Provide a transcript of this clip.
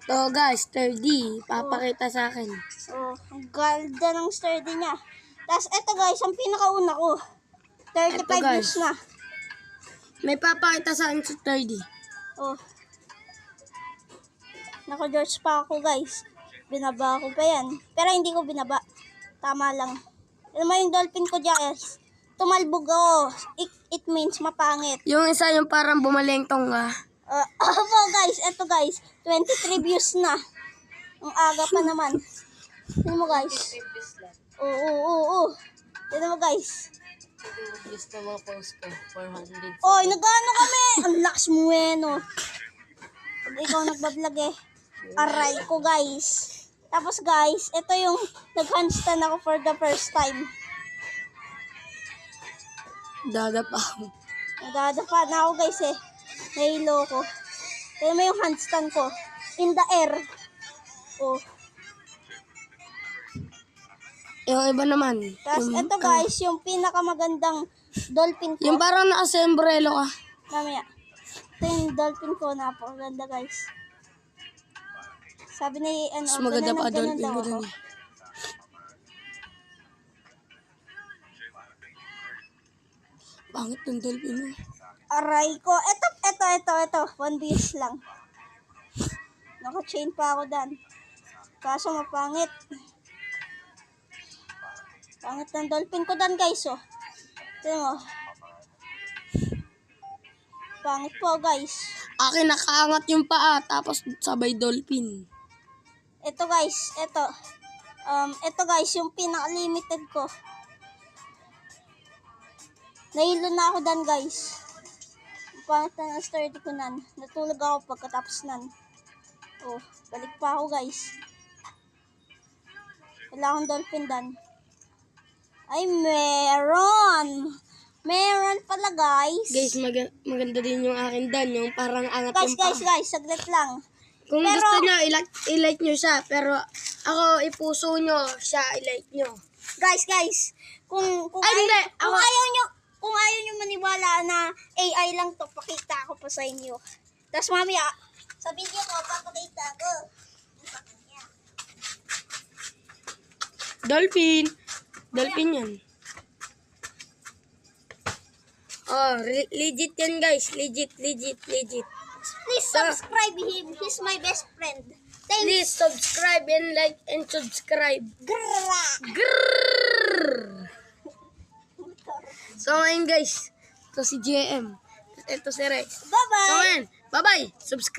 To guys, sturdy. Papakita sa akin. Oh, ang ganda ng sturdy niya. Tapos ito guys, ang pinakauna ko. 35 Eto, guys. views na. May papakita sa akin sa sturdy. Oh. Naka-George pa ako guys. Binaba ko pa yan. Pero hindi ko binaba. Tama lang. Alam mo yung dolphin ko guys. Tumalbog ako. It means mapangit. Yung isa yung parang bumalengtong ka. Opo guys. Eto guys. 23 views na. Ang aga pa naman. Tignan mo guys. Oo. Tignan mo guys. Views na mga post ko. 400. Oy, nagano kami. Ang lakas mo no. Pag ikaw nagbablog eh. Aray ko guys. Tapos guys, ito yung nag-handstand ako for the first time. Dadapa. Nagdadapa na ako guys eh. Nahilo ko. Tignan mo yung handstand ko. In the air. Oh. Yung iba naman. Tapos Yung, ito guys, yung pinakamagandang dolphin ko. yung parang naka-sombrero ka. Mamaya. Ito yung dolphin ko. Napakaganda guys. Sabi ni Mas maganda pa dolphin daw ko ako. dun eh. Pangit ng dolphin mo. Aray ko. Ito. 1 views lang. Naka-chain pa ako dan. Kaso mapangit. Pangit ng dolphin ko dan guys oh. Tignan mo. Pangit po guys. Akin nakaangat yung paa tapos sabay dolphin. Ito guys. Ito guys yung pinaka-limited ko. Nahilo na ako dan guys. Pangit na sturdy ko nan. Natulog ako pagkatapos nan. Oh, balik pa ako guys. Wala akong dolphin dan. Ay, meron! Meron pala guys. Guys, maganda din yung akin dan. Yung parang angat yung paa. Guys, saglit lang. Kung gusto nyo, i-like nyo siya. Pero ako, ipuso nyo siya, i-like nyo. Guys, kung ayaw nyo maniwala na AI lang to, pakita ko pa sa inyo. Tapos mamaya, sa video ko, papakita ko. Dolphin. Dolphin yan. Oh, legit yan guys. Legit. Please subscribe him. He's my best friend. Thanks. Please subscribe and like and subscribe. Grrrr. So ngayon guys, ito si JM. Ito si Rex. Bye-bye. So ngayon, bye-bye. Subscribe.